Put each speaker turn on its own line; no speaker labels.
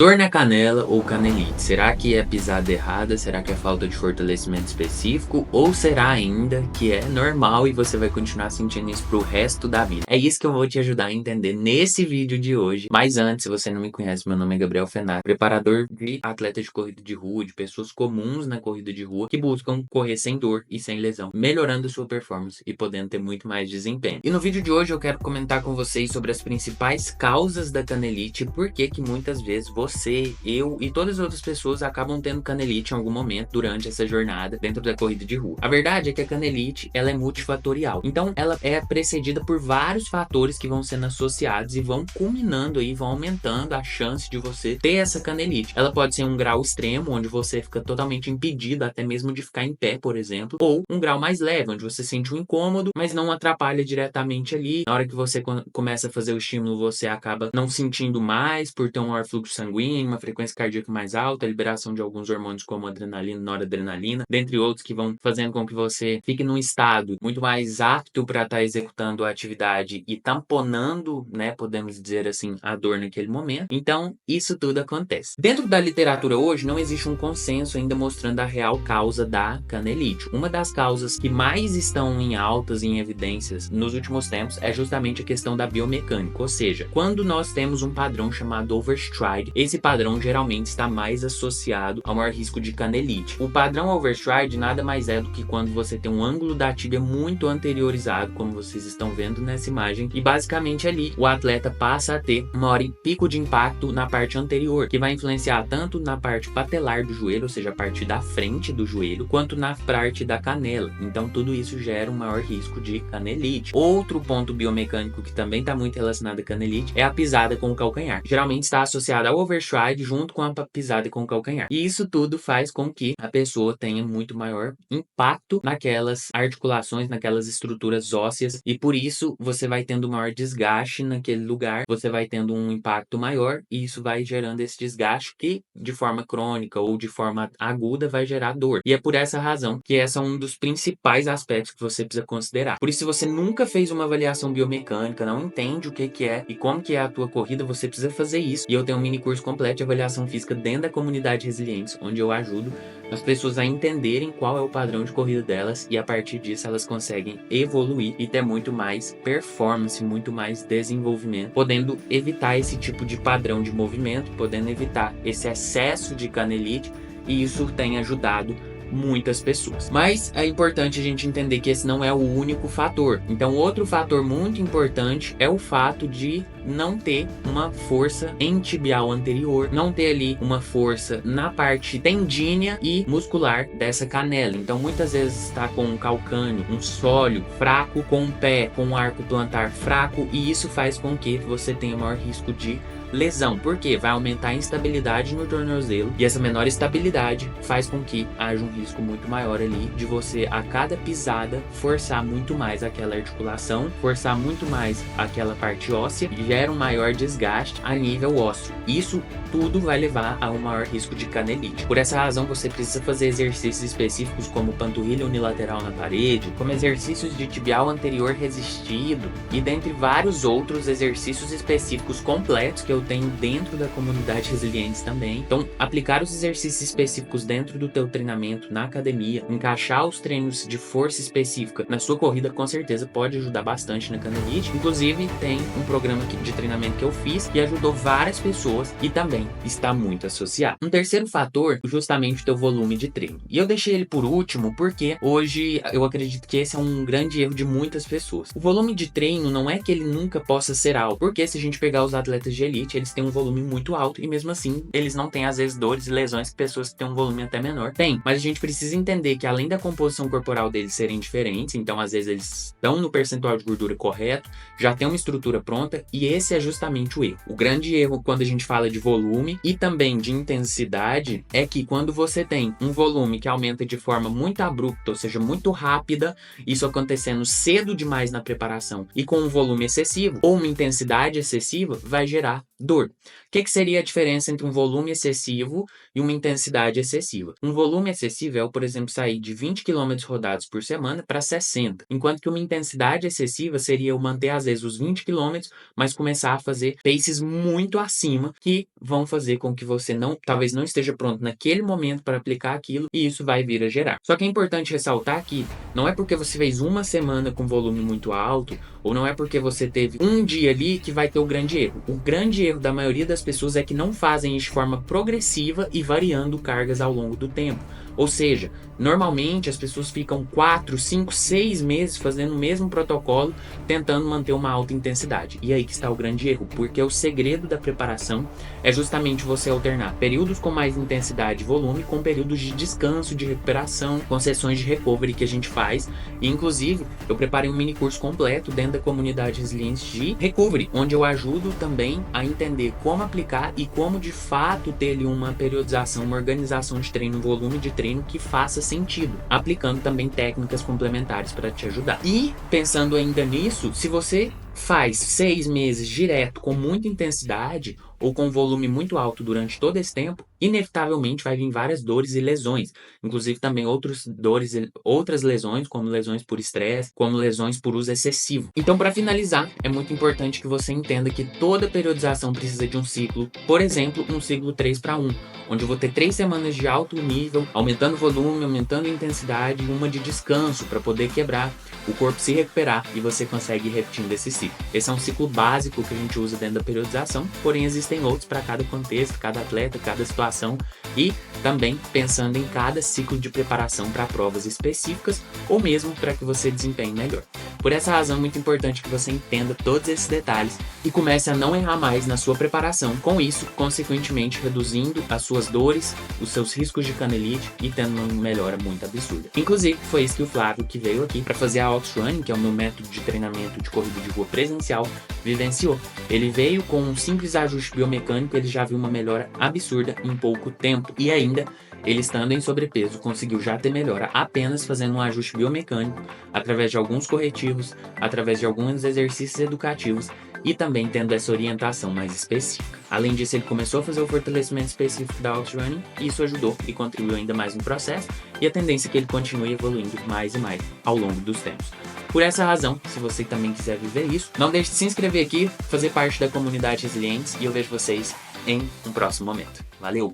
Dor na canela ou canelite, será que é pisada errada? Será que é falta de fortalecimento específico? Ou será ainda que é normal e você vai continuar sentindo isso pro resto da vida? É isso que eu vou te ajudar a entender nesse vídeo de hoje. Mas antes, se você não me conhece, meu nome é Gabriel Fenari, preparador de atletas de corrida de rua, de pessoas comuns na corrida de rua que buscam correr sem dor e sem lesão, melhorando sua performance e podendo ter muito mais desempenho. E no vídeo de hoje eu quero comentar com vocês sobre as principais causas da canelite e por que muitas vezes você, eu e todas as outras pessoas acabam tendo canelite em algum momento durante essa jornada dentro da corrida de rua. A verdade é que a canelite, ela é multifatorial. Então, ela é precedida por vários fatores que vão sendo associados e vão culminando aí, vão aumentando a chance de você ter essa canelite. Ela pode ser um grau extremo, onde você fica totalmente impedido até mesmo de ficar em pé, por exemplo, ou um grau mais leve, onde você sente um incômodo, mas não atrapalha diretamente ali. Na hora que você começa a fazer o estímulo, você acaba não sentindo mais por ter um maior fluxo sanguíneo, uma frequência cardíaca mais alta, a liberação de alguns hormônios como adrenalina, noradrenalina, dentre outros que vão fazendo com que você fique num estado muito mais apto para estar executando a atividade e tamponando, né, podemos dizer assim, a dor naquele momento. Então, isso tudo acontece. Dentro da literatura hoje, não existe um consenso ainda mostrando a real causa da canelite. Uma das causas que mais estão em altas, em evidências nos últimos tempos, é justamente a questão da biomecânica, ou seja, quando nós temos um padrão chamado overstride, esse padrão geralmente está mais associado ao maior risco de canelite. O padrão overstride nada mais é do que quando você tem um ângulo da tíbia muito anteriorizado, como vocês estão vendo nessa imagem, e basicamente ali o atleta passa a ter um maior pico de impacto na parte anterior, que vai influenciar tanto na parte patelar do joelho, ou seja, a parte da frente do joelho, quanto na parte da canela. Então tudo isso gera um maior risco de canelite. Outro ponto biomecânico que também está muito relacionado à canelite é a pisada com o calcanhar. Geralmente está associada ao overstride junto com a pisada com o calcanhar. E isso tudo faz com que a pessoa tenha muito maior impacto naquelas articulações, naquelas estruturas ósseas, e por isso você vai tendo maior desgaste naquele lugar, você vai tendo um impacto maior e isso vai gerando esse desgaste que de forma crônica ou de forma aguda vai gerar dor. E é por essa razão que esse é um dos principais aspectos que você precisa considerar. Por isso, se você nunca fez uma avaliação biomecânica, não entende o que é e como que é a tua corrida, você precisa fazer isso. E eu tenho um mini curso completo de avaliação física dentro da comunidade Resilientes, onde eu ajudo as pessoas a entenderem qual é o padrão de corrida delas e a partir disso elas conseguem evoluir e ter muito mais performance, muito mais desenvolvimento, podendo evitar esse tipo de padrão de movimento, podendo evitar esse excesso de canelite, e isso tem ajudado muitas pessoas. Mas é importante a gente entender que esse não é o único fator. Então, outro fator muito importante é o fato de não ter uma força em tibial anterior, não ter ali uma força na parte tendínea e muscular dessa canela. Então, muitas vezes está com um calcâneo, um sólio fraco, com um pé, com um arco plantar fraco, e isso faz com que você tenha maior risco de lesão, porque vai aumentar a instabilidade no tornozelo e essa menor estabilidade faz com que haja um risco muito maior ali de você a cada pisada forçar muito mais aquela articulação, forçar muito mais aquela parte óssea e gera um maior desgaste a nível ósseo. Isso tudo vai levar a um maior risco de canelite. Por essa razão você precisa fazer exercícios específicos como panturrilha unilateral na parede, como exercícios de tibial anterior resistido e dentre vários outros exercícios específicos completos que eu tenho dentro da comunidade Resilientes também. Então, aplicar os exercícios específicos dentro do teu treinamento na academia, encaixar os treinos de força específica na sua corrida, com certeza pode ajudar bastante na canelite. Inclusive, tem um programa de treinamento que eu fiz que ajudou várias pessoas e também está muito associado. Um terceiro fator, justamente o teu volume de treino. E eu deixei ele por último porque hoje eu acredito que esse é um grande erro de muitas pessoas. O volume de treino não é que ele nunca possa ser alto, porque se a gente pegar os atletas de elite, eles têm um volume muito alto e mesmo assim eles não têm às vezes dores e lesões que pessoas que têm um volume até menor têm. Mas a gente precisa entender que além da composição corporal deles serem diferentes, então às vezes eles estão no percentual de gordura correto, já tem uma estrutura pronta, e esse é justamente o erro. O grande erro quando a gente fala de volume e também de intensidade é que quando você tem um volume que aumenta de forma muito abrupta, ou seja, muito rápida, isso acontecendo cedo demais na preparação e com um volume excessivo ou uma intensidade excessiva, vai gerar Dor. O que seria a diferença entre um volume excessivo e uma intensidade excessiva? Um volume excessivo é, por exemplo, sair de 20 quilômetros rodados por semana para 60, enquanto que uma intensidade excessiva seria eu manter às vezes os 20 quilômetros, mas começar a fazer paces muito acima que vão fazer com que você talvez não esteja pronto naquele momento para aplicar aquilo e isso vai vir a gerar. Só que é importante ressaltar que não é porque você fez uma semana com volume muito alto ou não é porque você teve um dia ali que vai ter o grande erro. O grande erro da maioria das pessoas é que não fazem isso de forma progressiva e variando cargas ao longo do tempo. Ou seja, normalmente as pessoas ficam 4, 5, 6 meses fazendo o mesmo protocolo, tentando manter uma alta intensidade. E aí que está o grande erro, porque o segredo da preparação é justamente você alternar períodos com mais intensidade e volume com períodos de descanso, de recuperação, com sessões de recovery que a gente faz. E inclusive, eu preparei um mini curso completo dentro da comunidade Resiliência de recovery, onde eu ajudo também a entender como aplicar e como de fato ter ali uma periodização, uma organização de treino, um volume de treino que faça sentido, aplicando também técnicas complementares para te ajudar. E pensando ainda nisso, se você faz 6 meses direto com muita intensidade ou com volume muito alto durante todo esse tempo, inevitavelmente vai vir várias dores e lesões, inclusive também outras lesões, como lesões por estresse, como lesões por uso excessivo. Então, para finalizar, é muito importante que você entenda que toda periodização precisa de um ciclo, por exemplo, um ciclo 3-1, onde eu vou ter 3 semanas de alto nível, aumentando o volume, aumentando a intensidade e uma de descanso para poder quebrar, o corpo se recuperar e você consegue ir repetindo esse ciclo. Esse é um ciclo básico que a gente usa dentro da periodização, porém existem outros para cada contexto, cada atleta, cada situação e também pensando em cada ciclo de preparação para provas específicas ou mesmo para que você desempenhe melhor. Por essa razão é muito importante que você entenda todos esses detalhes e comece a não errar mais na sua preparação, com isso, consequentemente, reduzindo as suas dores, os seus riscos de canelite e tendo uma melhora muito absurda. Inclusive, foi isso que o Flávio, que veio aqui para fazer a Outrunning, que é o meu método de treinamento de corrida de rua presencial, vivenciou. Ele veio com um simples ajuste biomecânico, ele já viu uma melhora absurda em pouco tempo e ainda ele estando em sobrepeso, conseguiu já ter melhora apenas fazendo um ajuste biomecânico, através de alguns corretivos, através de alguns exercícios educativos e também tendo essa orientação mais específica. Além disso, ele começou a fazer o fortalecimento específico da Outrunning e isso ajudou e contribuiu ainda mais no processo e a tendência é que ele continue evoluindo mais e mais ao longo dos tempos. Por essa razão, se você também quiser viver isso, não deixe de se inscrever aqui, fazer parte da comunidade Resilientes e eu vejo vocês em um próximo momento. Valeu!